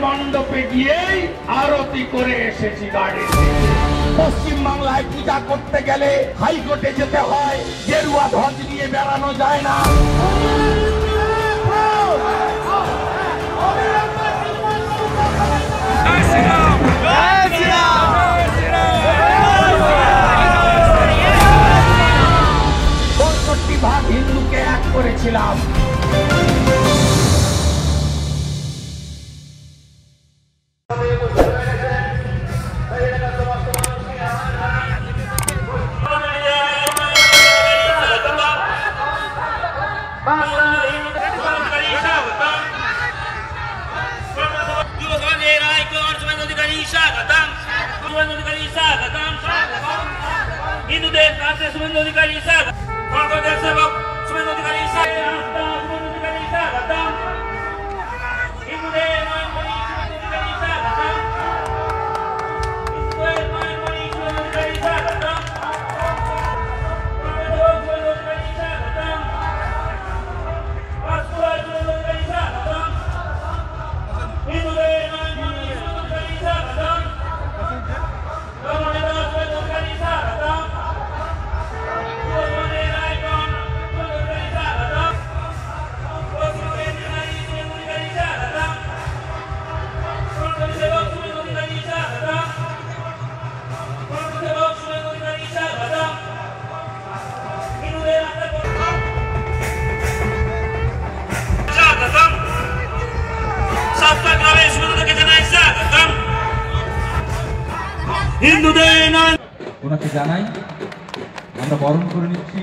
মণ্ডপে গিয়েই আরতি করে এসেছি গাড়ি। পশ্চিম বাংলায় পূজা করতে গেলে হাইকোর্টে যেতে হয়, গেরুয়া ধ্বজ নিয়ে বেড়ানো যায় না। ভাগ হিন্দুকে এক করেছিলাম। হিন্দুদের কাছে শুভেন্দু অধিকারী স্বাগত, কংগ্রেসের সেবক শুভেন্দু অধিকারী স্বাগত, শুভেন্দু অধিকারী স্বাগত, হিন্দুদের নয়নমণি শুভেন্দু অধিকারী স্বাগত, হিন্দুদের নয়নমণি শুভেন্দু অধিকারী স্বাগত, কংগ্রেসের শুভেন্দু অধিকারী স্বাগত, রাষ্ট্রীয় শুভেন্দু অধিকারী স্বাগত, হিন্দুদের নয়নমণি শুভেন্দু অধিকারী স্বাগত, ওনাকে জানাই আমরা বরণ করে নিচ্ছি।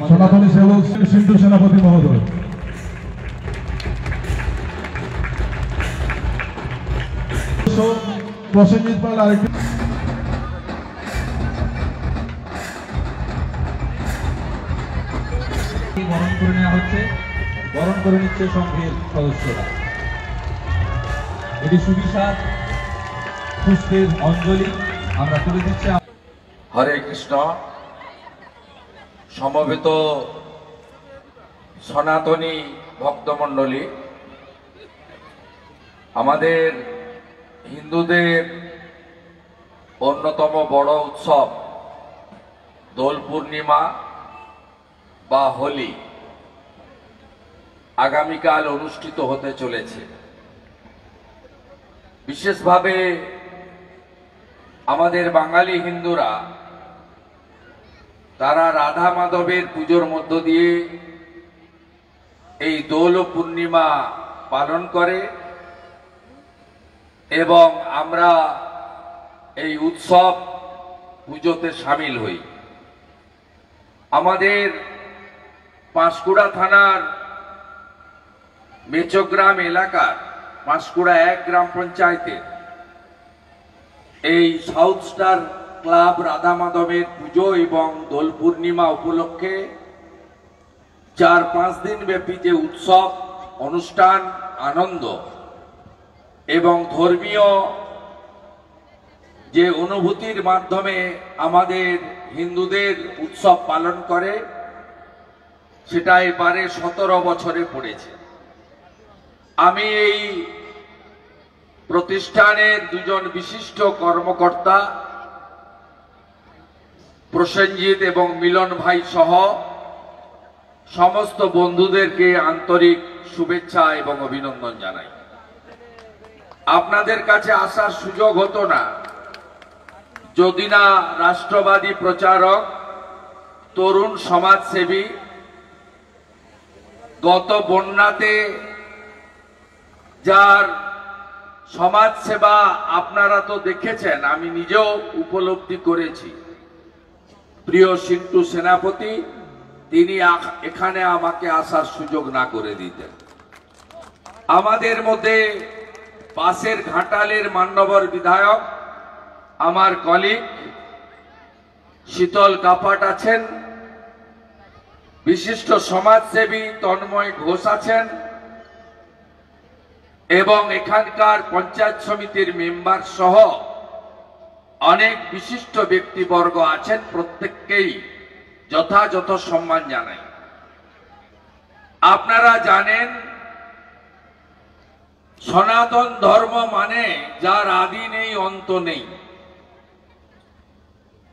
সনাতনী সেবক সিন্ধু সেনাপতি মহোদয়। প্রসেনজিৎ পাল আরেকটি বরণ করে নেওয়া হচ্ছে, বরণ করে নিচ্ছে সংঘের সদস্যরা। এটি সুবিশাল পুষ্পের অঞ্জলি আমরা তুলে দিচ্ছি। হরে কৃষ্ণ। সমবেত সনাতনী ভক্তমণ্ডলী, আমাদের হিন্দুদের অন্যতম বড় উৎসব দোল পূর্ণিমা বা হোলি আগামীকাল অনুষ্ঠিত হতে চলেছে। বিশেষভাবে আমাদের বাঙালি হিন্দুরা তারা রাধা মাধবের পুজোর মধ্য দিয়ে এই দোল পূর্ণিমা পালন করে এবং আমরা এই উৎসব পুজোতে সামিল হই। আমাদের পাঁশকুড়া থানার মেচগ্রাম এলাকার পাঁশকুড়া 1 গ্রাম পঞ্চায়েতের এই সাউথ স্টার ক্লাব রাধা মাধবের পুজো এবং দোল পূর্ণিমা উপলক্ষে 4-5 দিন ব্যাপী যে উৎসব অনুষ্ঠান, আনন্দ এবং ধর্মীয় যে অনুভূতির মাধ্যমে আমাদের হিন্দুদের উৎসব পালন করে, সেটা এবারে 17 বছরে পড়েছে। আমি এই প্রতিষ্ঠানের দুজন বিশিষ্ট কর্মকর্তা প্রসেনজিৎ এবং মিলন ভাই সহ সমস্ত বন্ধুদেরকে আন্তরিক শুভেচ্ছা এবং অভিনন্দন জানাই। আপনাদের কাছে আসার সুযোগ হতো না যদি না রাষ্ট্রবাদী প্রচারক, তরুণ সমাজসেবী গত বন্যাতে যার সমাজ সেবা আপনারা তো দেখেছেন, আমি নিজেও উপলব্ধি করেছি। প্রিয় সিন্টু সেনাপতি তিনি এখানে আমাকে আসার সুযোগ না করে দিতেন। আমাদের মধ্যে পাশের ঘাটালের মান্যবর বিধায়ক আমার কলিগ শীতল কাপাট আছেন, বিশিষ্ট সমাজসেবী তন্ময় ঘোষ আছেন এবং এখানকার পঞ্চায়েত সমিতির মেম্বার সহ অনেক বিশিষ্ট ব্যক্তিবর্গ আছেন। প্রত্যেককেই যথাযথ সম্মান জানাই। আপনারা জানেন সনাতন ধর্ম মানে যার আদি নেই অন্ত নেই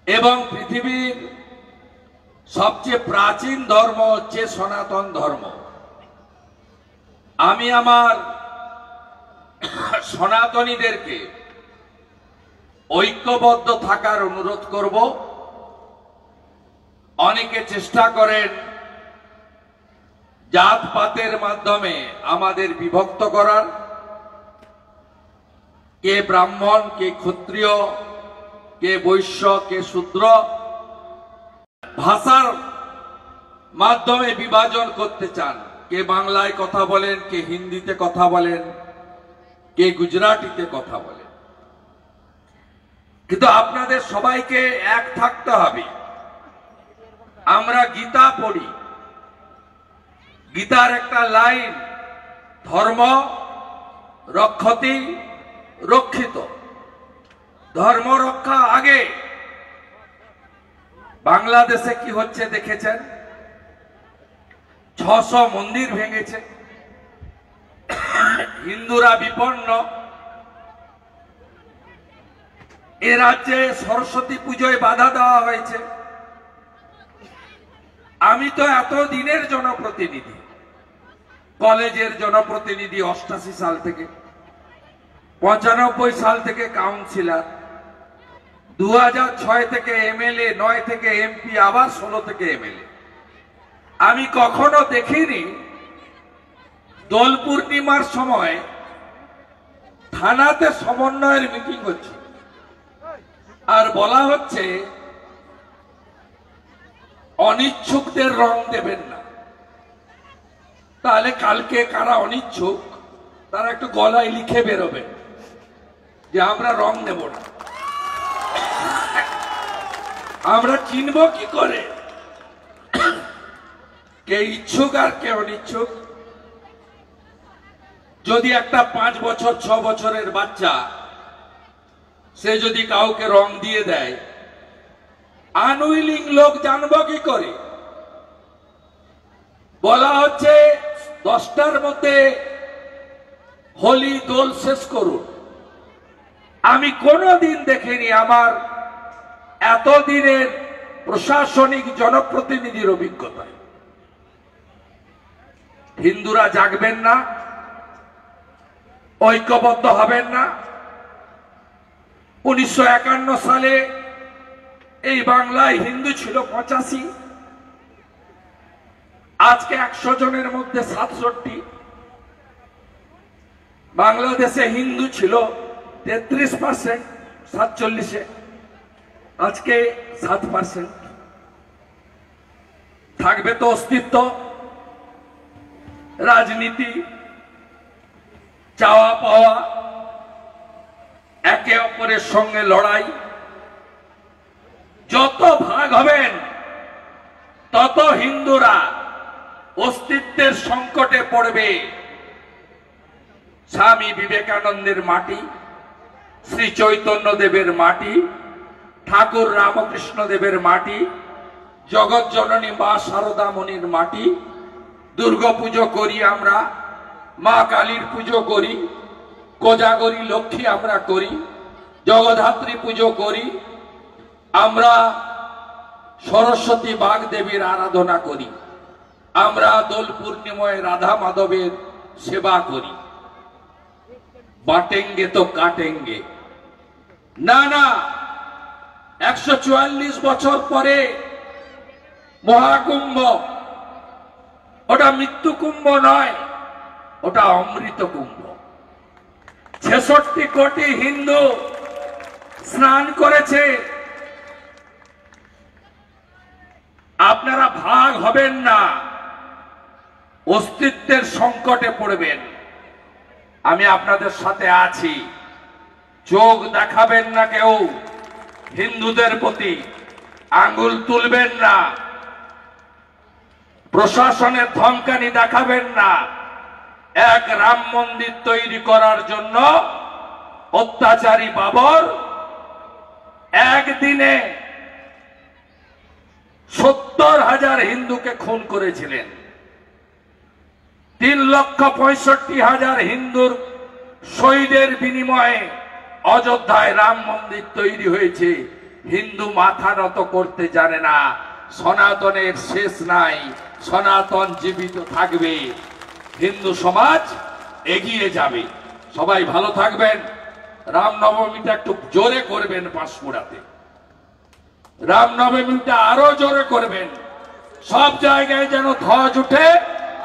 এবং পৃথিবীর সবচেয়ে প্রাচীন ধর্ম হচ্ছে সনাতন ধর্ম। আমি আমার সনাতনীদেরকে ঐক্যবদ্ধ থাকার অনুরোধ করব। অনেকে চেষ্টা করেন জাতপাতের মাধ্যমে আমাদের বিভক্ত করার, কে ব্রাহ্মণ, কে ক্ষত্রিয়, কে বৈশ্য, কে শূদ্র, ভাষার মাধ্যমে বিভাজন করতে চান। কে বাংলায় কথা বলেন, কে হিন্দিতে কথা বলেন, কে গুজরাটিতে কথা বলেন। কিন্তু আপনাদের সবাইকে এক থাকতে হবে। আমরা গীতা পড়ি, গীতার একটা লাইন, ধর্ম রক্ষতি রক্ষিত, ধর্ম রক্ষা আগে। বাংলাদেশে কি হচ্ছে দেখেছেন? 600 মন্দির ভেঙেছে, হিন্দুরা বিপন্ন। এ রাজ্যে সরস্বতী পুজোয় বাধা দেওয়া হয়েছে। আমি তো এত দিনের জনপ্রতিনিধি, কলেজের জনপ্রতিনিধি 88 সাল থেকে, 95 সাল থেকে কাউন্সিলর, 2006 থেকে এমএলএ, 9 থেকে এমপি, আবার 16 থেকে এমএলএ। আমি কখনো দেখিনি দোল পূর্ণিমার সময় থানাতে সমন্বয়ের মিটিং হচ্ছে আর বলা হচ্ছে অনিচ্ছুকদের রং দেবেন না। তাহলে কালকে কারা অনিচ্ছুক তারা একটু গলায় লিখে বেরোবে যে আমরা রং নেব না। আমরা চিনব কি করে কে ইচ্ছুক আর কে অনিচ্ছুক? যদি একটা 5 বছর 6 বছরের বাচ্চা সে যদি কাউকে রং দিয়ে দেয়, আনউইলিং লোক জানবো কি করে? বলা হচ্ছে 10টার মধ্যে হোলি দোল শেষ করুন। আমি কোনোদিন দেখিনি আমার এতদিনের প্রশাসনিক জনপ্রতিনিধির অভিজ্ঞতায়। হিন্দুরা জাগবেন না, ঐক্যবদ্ধ হবেন না। 1951 সালে এই বাংলায় হিন্দু ছিল 85, আজকে 100 জনের মধ্যে 67। বাংলাদেশে হিন্দু ছিল 33%, 47-এ, আজকে 7%। থাকবে তো অস্তিত্ব, রাজনীতি, চাওয়া পাওয়া, একে অপরের সঙ্গে লড়াই। যত ভাগ হবেন তত হিন্দুরা অস্তিত্বের সংকটে পড়বে। স্বামী বিবেকানন্দের মাটি, শ্রী চৈতন্য দেবের মাটি, ঠাকুর রামকৃষ্ণ দেবের মাটি, জগৎ জননী মা শারদা মনির মাটি। দুর্গা পুজো করি আমরা, মা কালীর পুজো করি, কোজাগরী লক্ষ্মী আমরা করি, জগদ্ধাত্রী পুজো করি, আমরা সরস্বতী বাগ দেবীর আরাধনা করি, আমরা দোল পূর্ণিমায় রাধা মাধবের সেবা করি। বাটেঙ্গে তো কাটেঙ্গে না, না। 144 বছর পরে মহাকুম্ভ, ওটা মৃত্যু কুম্ভ নয়, ওটা অমৃত কুম্ভ। 66 কোটি হিন্দু স্নান করেছে। আপনারা ভাগ হবেন না, অস্তিত্বের সংকটে পড়বেন। আমি আপনাদের সাথে আছি, চোখ দেখাবেন না, কেউ হিন্দুদের প্রতি আঙ্গুল তুলবেন না, প্রশাসনের ধমকানি দেখাবেন না। এক রাম মন্দির তৈরি করার জন্য অত্যাচারী বাবর একদিনে 70,000 হিন্দুকে খুন করেছিলেন। 3,65,000 হিন্দুর শহীদের বিনিময়ে অযোধ্যায় রাম মন্দির তৈরি হয়েছে। হিন্দু মাথা নত করতে জানে না। সনাতনের শেষ নাই, সনাতন জীবিত থাকবে, হিন্দু সমাজ এগিয়ে যাবে। সবাই ভালো থাকবেন। রামনবমীটা একটু জোরে করবেন, পাঁশকুড়াতে রামনবমীটা আরো জোরে করবেন। সব জায়গায় যেন ধ্বজ উঠে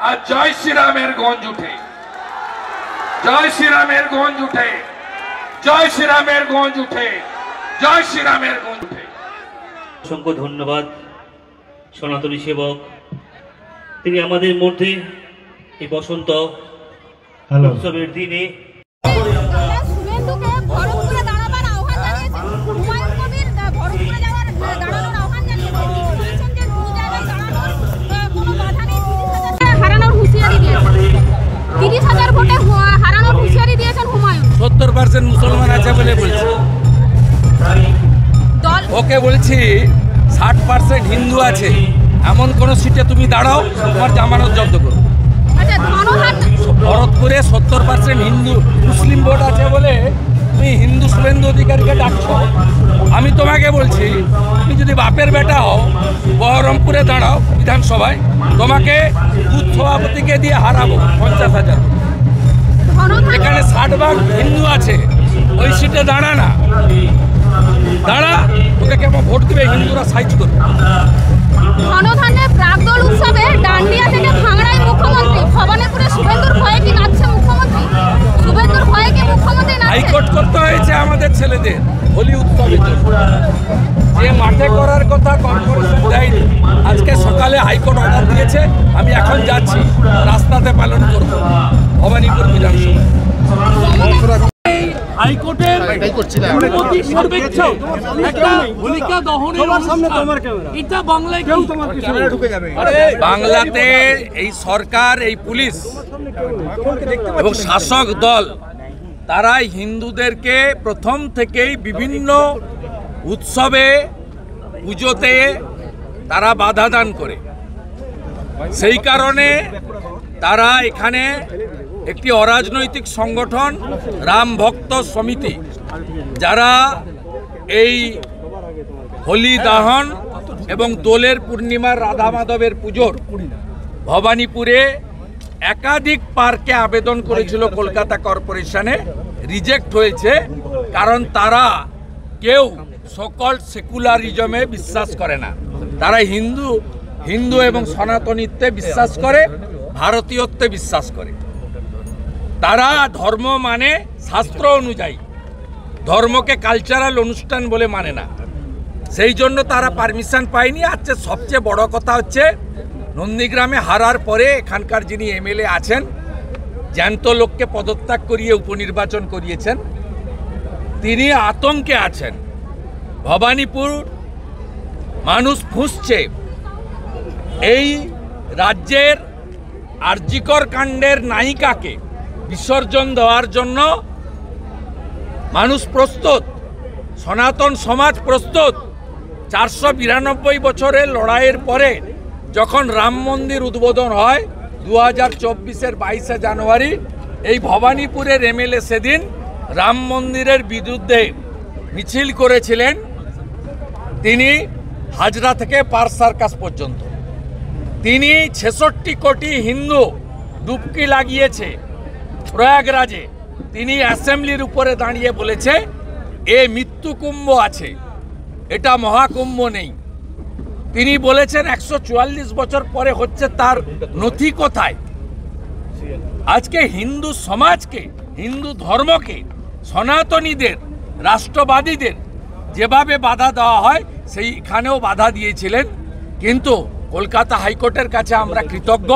আর জয় শ্রীরামের গঞ্জ উঠে, জয় শ্রীরামের গঞ্জ উঠে, জয় শ্রীরামের গঞ্জ উঠে, জয় শ্রীরামের গঞ্জ উঠে। অসংখ্য ধন্যবাদ সনাতনী সেবক, তিনি আমাদের মধ্যে এই বসন্ত উৎসবের দিনে শুভেন্দুকে ভরতপুরে দাঁড়াবার আহ্বান জানিয়েছেন। হুমায়ুন কবির ভরতপুরে দাঁড়ানোর আহ্বান জানিয়েছেন। বলেছেন যে দু জায়গায় দাঁড়ানোর কোনো বাধা নেই। 30,000 হারানোর হুঁশিয়ারি দিয়েছেন। 30,000 ভোটে হারানোর হুঁশিয়ারি দিয়েছেন হুমায়ুন। 70% মুসলমান আছে বলে বলছে। দল ওকে বলছি 60% হিন্দু আছে, এমন কোন সিটে তুমি দাঁড়াও, তোমার জামানত জব্দ করো। আচ্ছা, ধনহাট ভরতপুরে 70% হিন্দু মুসলিম ভোট আছে বলে তুমি হিন্দু শুভেন্দু অধিকারীকে ডাকছো। আমি তোমাকে বলছি, তুমি যদি বাপের বেটা হও, বহরমপুরে দাঁড়াও বিধানসভায়, তোমাকে বুথ সভাপতিকে দিয়ে হারাবো 50,000। এখানে 60% হিন্দু আছে, ওই সিটে দাঁড়া না, দাঁড়া, তোকে কেমন ভোট দিবে হিন্দুরা সাইজ করবে। ধনধান্যের প্রাকদল উৎসবে ডান্ডিয়া থেকে ভাঙড়ায় মুখ্যমন্ত্রী। ভবানীপুরে শুভেন্দুর ভয়ে কি নাচছে মুখ্যমন্ত্রী? শুভেন্দুর ভয়ে কি মুখ্যমন্ত্রী নাচছে? হাইকোর্ট করতে হয়েছে আমাদের ছেলেদের হোলি উৎসবের জন্য, যে মাঠে করার কথা কর্পোরেশন দেয়নি। আজকে সকালে হাইকোর্ট অর্ডার দিয়েছে, আমি এখন যাচ্ছি, রাস্তাতে পালন করব ভবানীপুর বিধানসভা। হাইকোর্টের অনুমতি সর্বোচ্চ একটা হোলিকা দহনের অনুষ্ঠান, এটা বাংলায় কেউ বাংলাতে এই সরকার, এই পুলিশ এবং শাসক দল, তারা হিন্দুদেরকে প্রথম থেকেই বিভিন্ন উৎসবে, পুজোতে তারা বাধা দান করে। সেই কারণে তারা এখানে একটি অরাজনৈতিক সংগঠন রাম ভক্ত সমিতি, যারা এই হোলি দাহন এবং দোলের পূর্ণিমার রাধা মাধবের পুজোর ভবানীপুরে একাধিক পার্কে আবেদন করেছিল কলকাতা কর্পোরেশনে, রিজেক্ট হয়েছে। কারণ তারা কেউ সকল সেকুলারিজমে বিশ্বাস করে না, তারা হিন্দু এবং সনাতনীত্বে বিশ্বাস করে, ভারতীয়ত্বে বিশ্বাস করে। তারা ধর্ম মানে শাস্ত্র অনুযায়ী, ধর্মকে কালচারাল অনুষ্ঠান বলে মানে না। সেই জন্য তারা পারমিশন পায়নি। আজকে সবচেয়ে বড় কথা হচ্ছে, নন্দীগ্রামে হারার পরে এখানকার যিনি এমএলএ আছেন, জ্যান্ত লোককে পদত্যাগ করিয়ে উপনির্বাচন করিয়েছেন, তিনি আতঙ্কে আছেন। ভবানীপুর মানুষ ফুঁসছে। এই রাজ্যের আরজিকর কাণ্ডের নায়িকাকে বিসর্জন দেওয়ার জন্য মানুষ প্রস্তুত, সনাতন সমাজ প্রস্তুত। 492 বছরের লড়াইয়ের পরে যখন রাম মন্দির উদ্বোধন হয় 2024-এর 22শে জানুয়ারি, এই ভবানীপুরের এমএলএ সেদিন রাম মন্দিরের বিরুদ্ধে মিছিল করেছিলেন। তিনি হাজরা থেকে পার সার্কাস পর্যন্ত, তিনি 66 কোটি হিন্দু ডুবকি লাগিয়েছে প্রয়াগরাজে। তিনি অ্যাসেম্বলির উপরে দাঁড়িয়ে বলেছে, এ মৃত্যু কুম্ভ আছে, এটা মহাকুম্ভ নেই। তিনি বলেছেন 144 বছর পরে হচ্ছে, তার নথি কোথায়? আজকে হিন্দু সমাজকে, হিন্দু ধর্মকে, সনাতনীদের, রাষ্ট্রবাদীদের যেভাবে বাধা দেওয়া হয়, সেইখানেও বাধা দিয়েছিলেন। কিন্তু কলকাতা হাইকোর্টের কাছে আমরা কৃতজ্ঞ,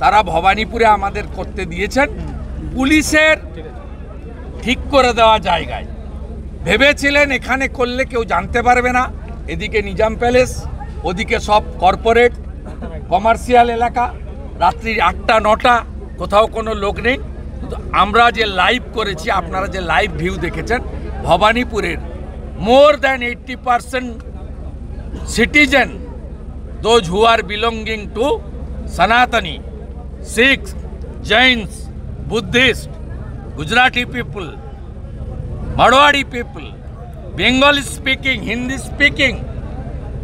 তারা ভবানীপুরে আমাদের করতে দিয়েছেন। পুলিশের ঠিক করে দেওয়া জায়গায় ভেবেছিলেন এখানে করলে কেউ জানতে পারবে না, এদিকে নিজাম প্যালেস, ওদিকে সব কর্পোরেট কমার্শিয়াল এলাকা, রাত্রি 8টা-9টা, কোথাও কোনো লোক নেই। কিন্তু আমরা যে লাইভ করেছি, আপনারা যে লাইভ ভিউ দেখেছেন, ভবানীপুরের more than 80% citizen, those who are belonging to Sanatani, Sikhs, Jains, Buddhists, Gujarati people, Marwari people, Bengali speaking, Hindi speaking,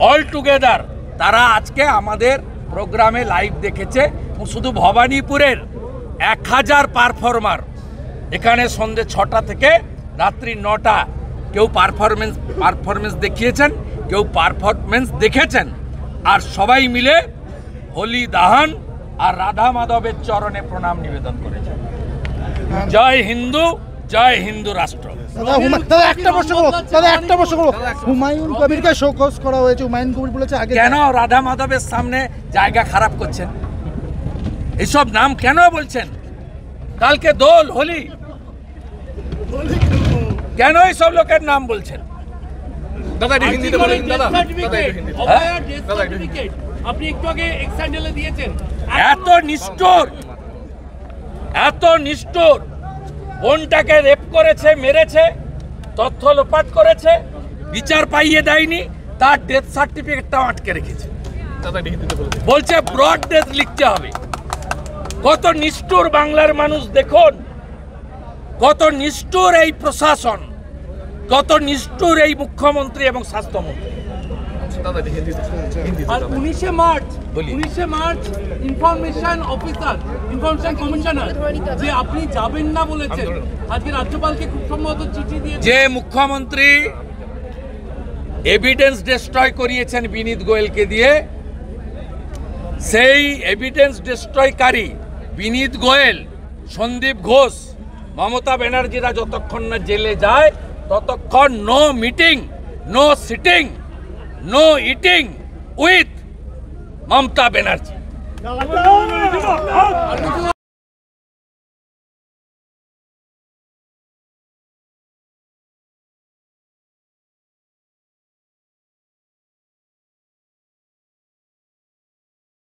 all together তারা আজকে আমাদের প্রোগ্রামে লাইভ দেখেছে। শুধু ভবানীপুরের 1000 পারফর্মার এখানে সন্ধ্যে 6টা থেকে রাত্রি 9টা কেউ পারফরমেন্স দেখিয়েছেন, কেউ পারফরমেন্স দেখেছেন, আর সবাই মিলে হোলি দাহন আর রাধা মাধবের চরণে প্রণাম নিবেদন করেছেন। জয় হিন্দু রাষ্ট্র। হুমায়ুন কবিরকে শোকজ করা হয়েছে। হুমায়ুন কবির বলেছে আগে কেন রাধা মাধবের সামনে জায়গা খারাপ করছেন? এইসব নাম কেন বলছেন? কালকে দোল হোলি, কেন এইসব লোকের নাম বলছেন? আপনি একটু আগে এক্সাইডেলে দিয়েছেন। এত নিষ্ঠুর বোনটাকে রেপ করেছে, মেরেছে, তথ্য লোপাট করেছে, বিচার পাইয়ে দেয়নি, তার ডেথ সার্টিফিকেটটাও আটকে রেখেছে। বলছে ব্রড ডেথ লিখতে হবে। কত নিষ্ঠুর বাংলার মানুষ দেখুন, কত নিষ্ঠুর এই প্রশাসন, কত নিষ্ঠুর এই মুখ্যমন্ত্রী এবং স্বাস্থ্যমন্ত্রী। আর 19শে মার্চ ইনফরমেশন কমিশনার যে আপনি যাবেন না বলেছেন, আজকে রাজ্যপালকে খুব সম্ভবত চিঠি দিয়ে যে মুখ্যমন্ত্রী এভিডেন্স ডিস্ট্রয় করিয়েছেন বিনীত গোয়েলকে দিয়ে, সেই এভিডেন্স ডিস্ট্রয়কারী বিনীত গোয়েল, সন্দীপ ঘোষ, মমতা ব্যানার্জিরা যতক্ষণ না জেলে যায় ততক্ষণ no meeting, no sitting, no eating with Mamata Banerjee.